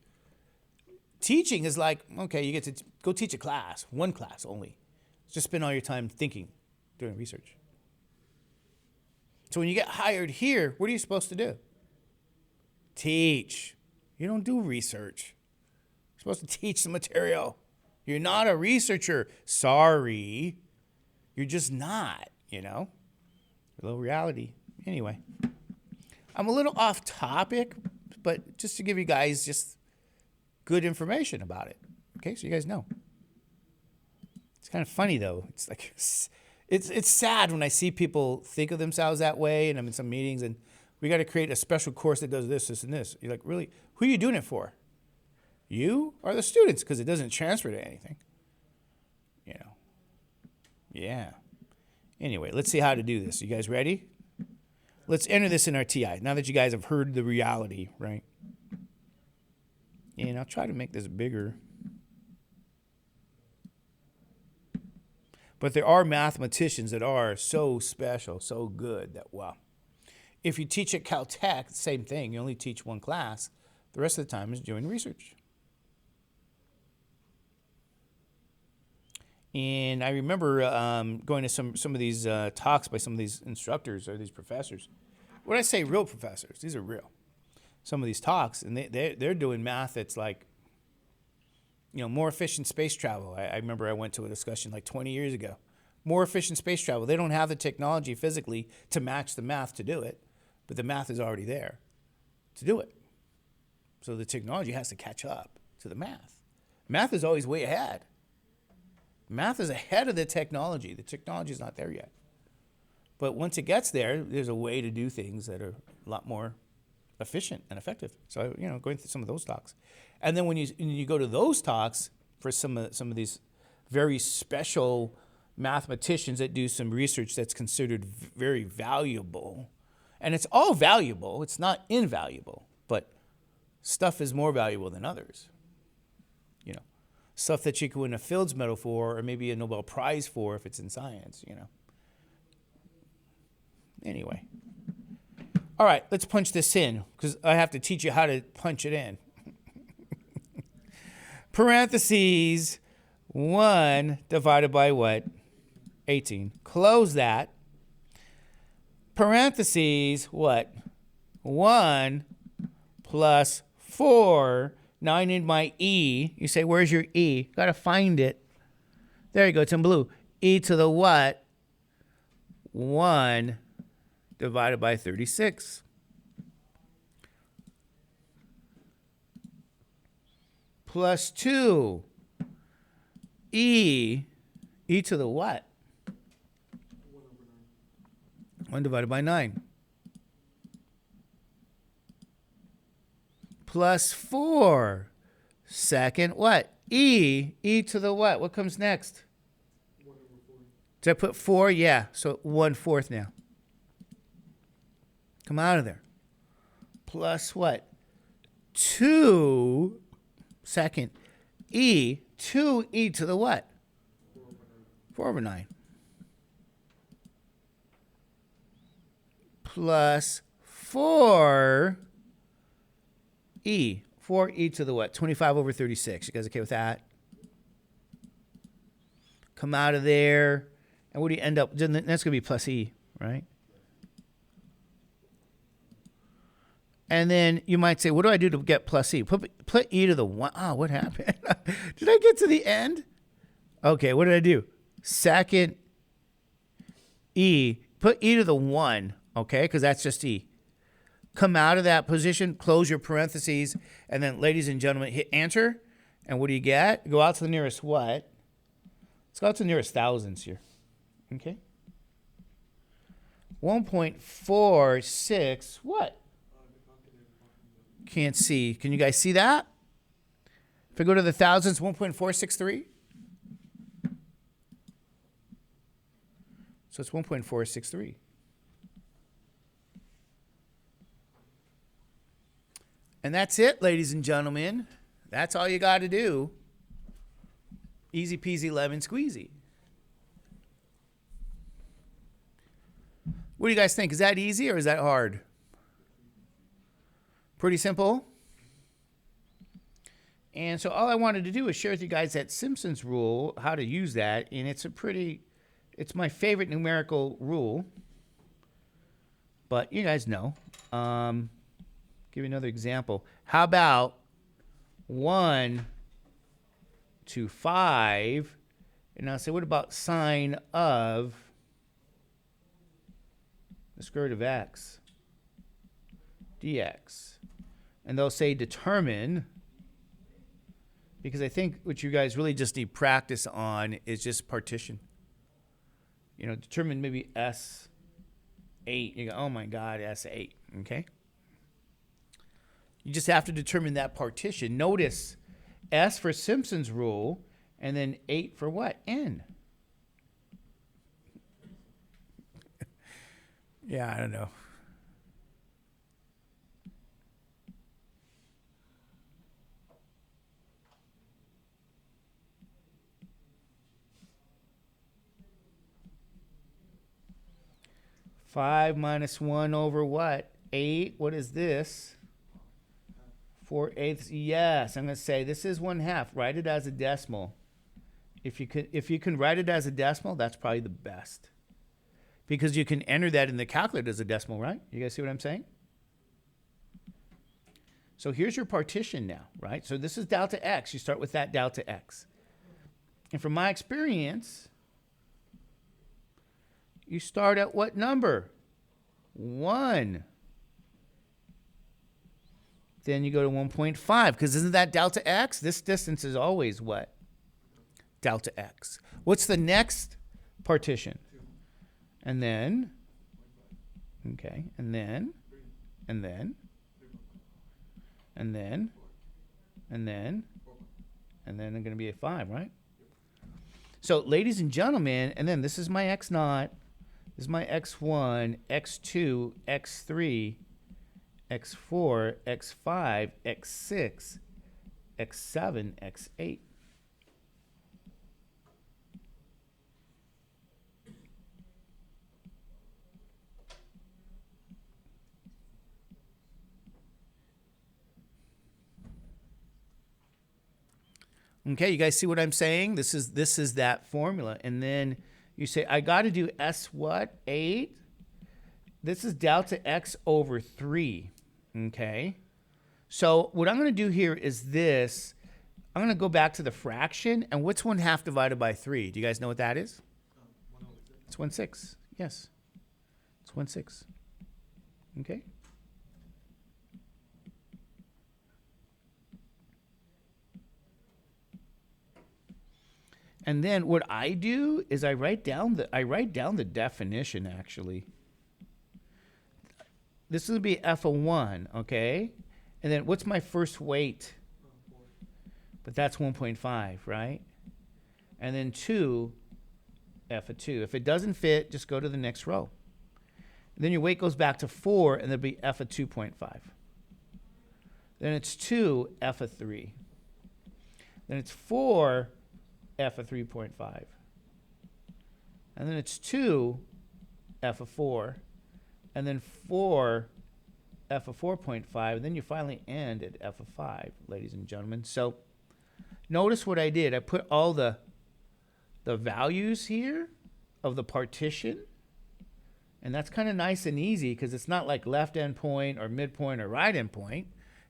[SPEAKER 1] Teaching is like, okay, you get to go teach a class, one class only. Just spend all your time thinking, doing research. So when you get hired here, what are you supposed to do? Teach. You don't do research. You're supposed to teach the material. You're not a researcher. Sorry. You're just not, A little reality. Anyway, I'm a little off topic, but just to give you guys just good information about it. Okay, so you guys know. It's kind of funny, though. It's like, it's sad when I see people think of themselves that way, and I'm in some meetings, and we got to create a special course that does this, this, and this. You're like, really? Who are you doing it for? You or the students? Because it doesn't transfer to anything. Yeah. Anyway, let's see how to do this. You guys ready? Let's enter this in our TI. Now that you guys have heard the reality, right? And I'll try to make this bigger. But there are mathematicians that are so special, so good that, wow. If you teach at Caltech, same thing. You only teach one class. The rest of the time is doing research. And I remember going to some of these talks by some of these instructors or these professors. When I say real professors, these are real. Some of these talks, and they're doing math that's like, more efficient space travel. I remember I went to a discussion like 20 years ago. More efficient space travel. They don't have the technology physically to match the math to do it, but the math is already there to do it. So the technology has to catch up to the math. Math is always way ahead. Math is ahead of the technology. The technology is not there yet. But once it gets there, there's a way to do things that are a lot more efficient and effective. So, going through some of those talks. And then when you go to those talks for some of these very special mathematicians that do some research that's considered very valuable, and it's all valuable, it's not invaluable, but stuff is more valuable than others. Stuff that you could win a Fields Medal for, or maybe a Nobel Prize for if it's in science, Anyway. All right, let's punch this in, because I have to teach you how to punch it in. Parentheses, 1 divided by what? 18. Close that. Parentheses, what? 1 plus 4. Now I need my E. You say, where's your E? Got to find it. There you go. It's in blue. E to the what? 1 divided by 36. Plus 2. E to the what? 1 divided by 9. Plus 4. Second, what? E. E to the what? What comes next?
[SPEAKER 2] 1/4.
[SPEAKER 1] Did I put 4? Yeah. So 1/4 now. Come out of there. Plus what? 2. Second. E. 2e to the what? 4/9. Plus 4e. 4e to the what? 25/36. You guys okay with that? Come out of there. And what do you end up? That's going to be plus e, right? And then you might say, what do I do to get plus e? Put e to the 1. Oh, what happened? Did I get to the end? Okay, what did I do? Second e. Put e to the 1, okay? Because that's just e. Come out of that position, close your parentheses, and then, ladies and gentlemen, hit enter. And what do you get? Go out to the nearest what? Let's go out to the nearest thousands here. Okay? 1.46 what? Can't see. Can you guys see that? If I go to the thousands, 1.463. So it's 1.463. And that's it, ladies and gentlemen. That's all you got to do. Easy peasy lemon squeezy. What do you guys think? Is that easy or is that hard? Pretty simple. And so all I wanted to do is share with you guys that Simpson's rule, how to use that. And it's my favorite numerical rule. But you guys know. Give you another example. How about 1 to 5? And I'll say, what about sine of the square root of x dx? And they'll say determine, because I think what you guys really just need practice on is just partition. You know, determine maybe S8. You go, oh my God, S8. Okay? You just have to determine that partition. Notice S for Simpson's rule, and then 8 for what? N. Yeah, I don't know. Five minus 1 over what? 8. What is this? 4/8. Yes, I'm going to say this is 1/2. Write it as a decimal. If you can write it as a decimal, that's probably the best. Because you can enter that in the calculator as a decimal, right? You guys see what I'm saying? So here's your partition now, right? So this is delta x. You start with that delta x. And from my experience, you start at what number? 1. Then you go to 1.5, because isn't that delta x? This distance is always what? Delta x. What's the next partition? And then, okay, and then, and then, and then, and then, and then I'm going to be a 5, right? So, ladies and gentlemen, and then this is my x0, this is my x1, x2, x3, x4, x5, x6, x7, x8. Okay, you guys see what I'm saying? This is that formula. And then you say, I got to do S what? 8? This is delta x over 3. Okay? So what I'm going to do here is this. I'm going to go back to the fraction. And what's 1/2 divided by 3? Do you guys know what that is?
[SPEAKER 2] 1/6.
[SPEAKER 1] It's 1/6. Yes. It's 1/6. Okay? And then what I do is I write down the definition actually. This will be f of 1, okay? And then what's my first weight?
[SPEAKER 2] 4.
[SPEAKER 1] but that's 1.5, right? And then 2, f of 2. If it doesn't fit, just go to the next row. Then your weight goes back to 4, and there'll be f of 2.5. Then it's 2, f of 3. Then it's 4, f of 3.5. And then it's 2, f of 4. And then 4, f of 4.5. And then you finally end at f of 5, ladies and gentlemen. So notice what I did. I put all the values here of the partition. And that's kind of nice and easy because it's not like left endpoint or midpoint or right endpoint.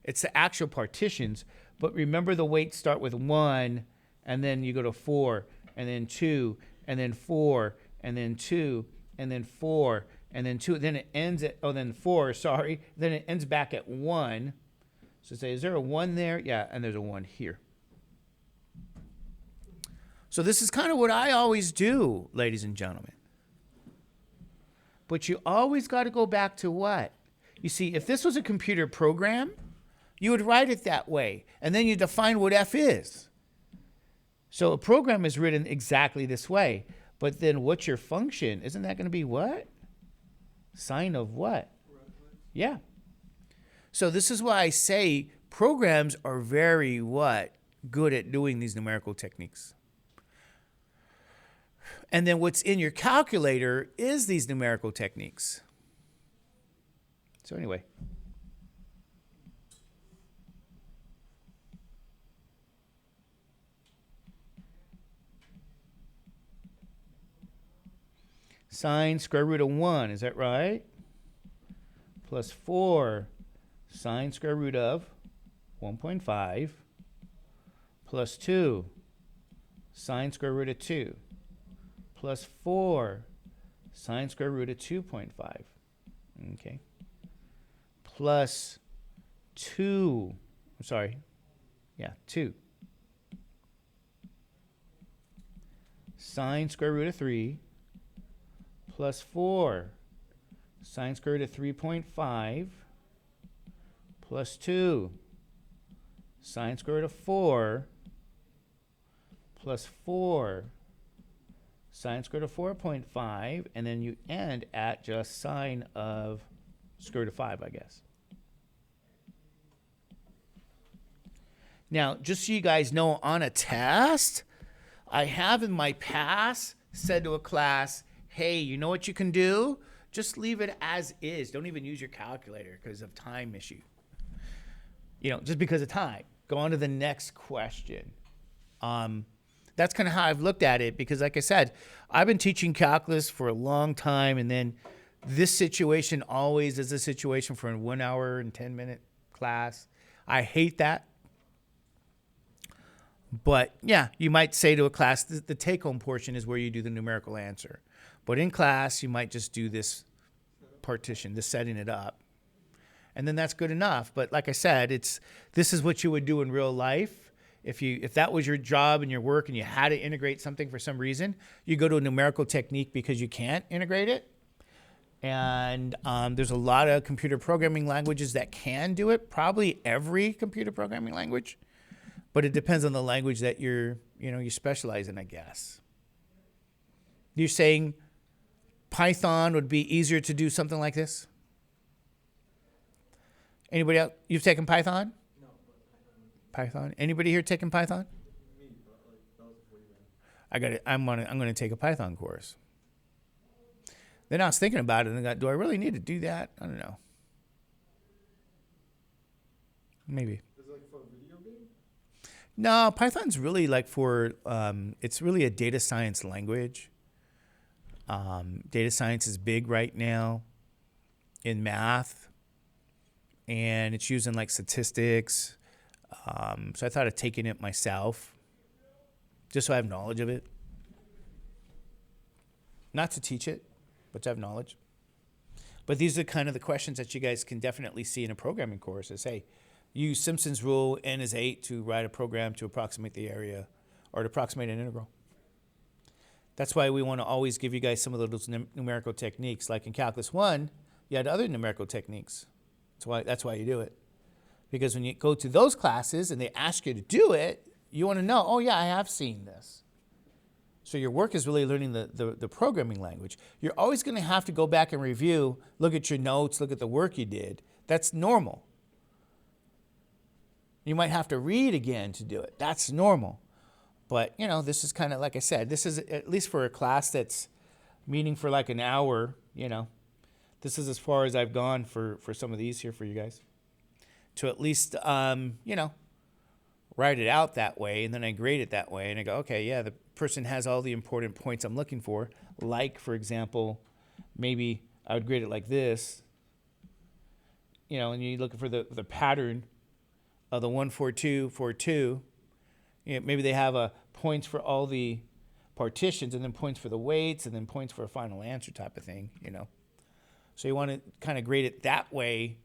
[SPEAKER 1] It's the actual partitions. But remember, the weights start with 1, and then you go to 4, and then 2, and then 4, and then 2, and then 4, and then 2. Then it ends at, then 4, sorry. Then it ends back at 1. So say, is there a 1 there? Yeah, and there's a 1 here. So this is kind of what I always do, ladies and gentlemen. But you always got to go back to what? You see, if this was a computer program, you would write it that way. And then you define what f is. So a program is written exactly this way. But then what's your function? Isn't that going to be what? Sine of what? Yeah. So this is why I say programs are very what? Good at doing these numerical techniques. And then what's in your calculator is these numerical techniques. So anyway. Sine square root of 1, is that right? Plus 4 sine square root of 1.5 plus 2 sine square root of 2 plus 4 sine square root of 2.5. Okay. Plus 2, I'm sorry, yeah, 2 sine square root of 3 plus 4 sine square root of 3.5 plus 2 sine square root of 4 plus 4 sine square root of 4.5, and then you end at just sine of square root of 5, I guess. Now, just so you guys know, on a test, I have in my past said to a class, hey, you know what you can do? Just leave it as is. Don't even use your calculator because of time issue. You know, just because of time. Go on to the next question. That's kind of how I've looked at it because, like I said, I've been teaching calculus for a long time, and then this situation always is a situation for a 1 hour and 10-minute class. I hate that. But, yeah, you might say to a class, the take-home portion is where you do the numerical answer. But in class, you might just do this partition, this setting it up. And then that's good enough. But like I said, this is what you would do in real life. If that was your job and your work and you had to integrate something for some reason, you go to a numerical technique because you can't integrate it. And there's a lot of computer programming languages that can do it, probably every computer programming language. But it depends on the language that you specialize in, I guess. You're saying Python would be easier to do something like this? Anybody else? You've taken Python?
[SPEAKER 3] No, but
[SPEAKER 1] Python? Anybody here taking Python?
[SPEAKER 3] me, but like that was before you ran.
[SPEAKER 1] I'm gonna take a Python course. Then I was thinking about it and I got, do I really need to do that? I don't know. Maybe.
[SPEAKER 2] Is it like for a video game?
[SPEAKER 1] No, Python's really like for it's really a data science language. Data science is big right now in math, and it's used in like statistics. So I thought of taking it myself, just so I have knowledge of it. Not to teach it, but to have knowledge. But these are kind of the questions that you guys can definitely see in a programming course. Is, hey, use Simpson's rule, n is 8, to write a program to approximate the area or to approximate an integral. That's why we want to always give you guys some of those numerical techniques. Like in Calculus 1, you had other numerical techniques. That's why you do it. Because when you go to those classes and they ask you to do it, You want to know, oh yeah, I have seen this. So your work is really learning the programming language. You're always going to have to go back and review, look at your notes, look at the work you did. That's normal. You might have to read again to do it. That's normal. But, you know, this is kind of, like I said, this is, at least for a class that's meeting for like an hour, you know, this is as far as I've gone for some of these here for you guys. To at least, you know, write it out that way, and then I grade it that way, and I go, okay, yeah, the person has all the important points I'm looking for. Like, for example, maybe I would grade it like this, you know, and you're looking for the pattern of the 14242. You know, maybe they have points for all the partitions, and then points for the weights, and then points for a final answer type of thing, you know. So you want to kind of grade it that way,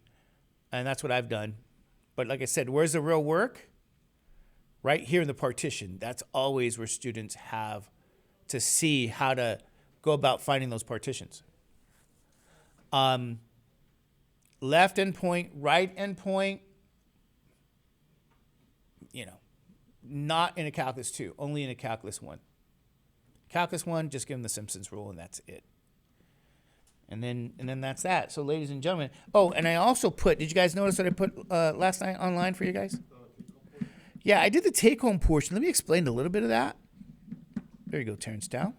[SPEAKER 1] and that's what I've done. But like I said, where's the real work? Right here in the partition. That's always where students have to see how to go about finding those partitions. Left endpoint, right endpoint, you know, not in a Calculus 2, only in a Calculus 1. Calculus 1, just give them the Simpsons rule, and that's it. And then that's that. So ladies and gentlemen, oh, and I also put, did you guys notice that I put last night online for you guys? Yeah, I did the take-home portion. Let me explain a little bit of that. There you go, Terrence Dow.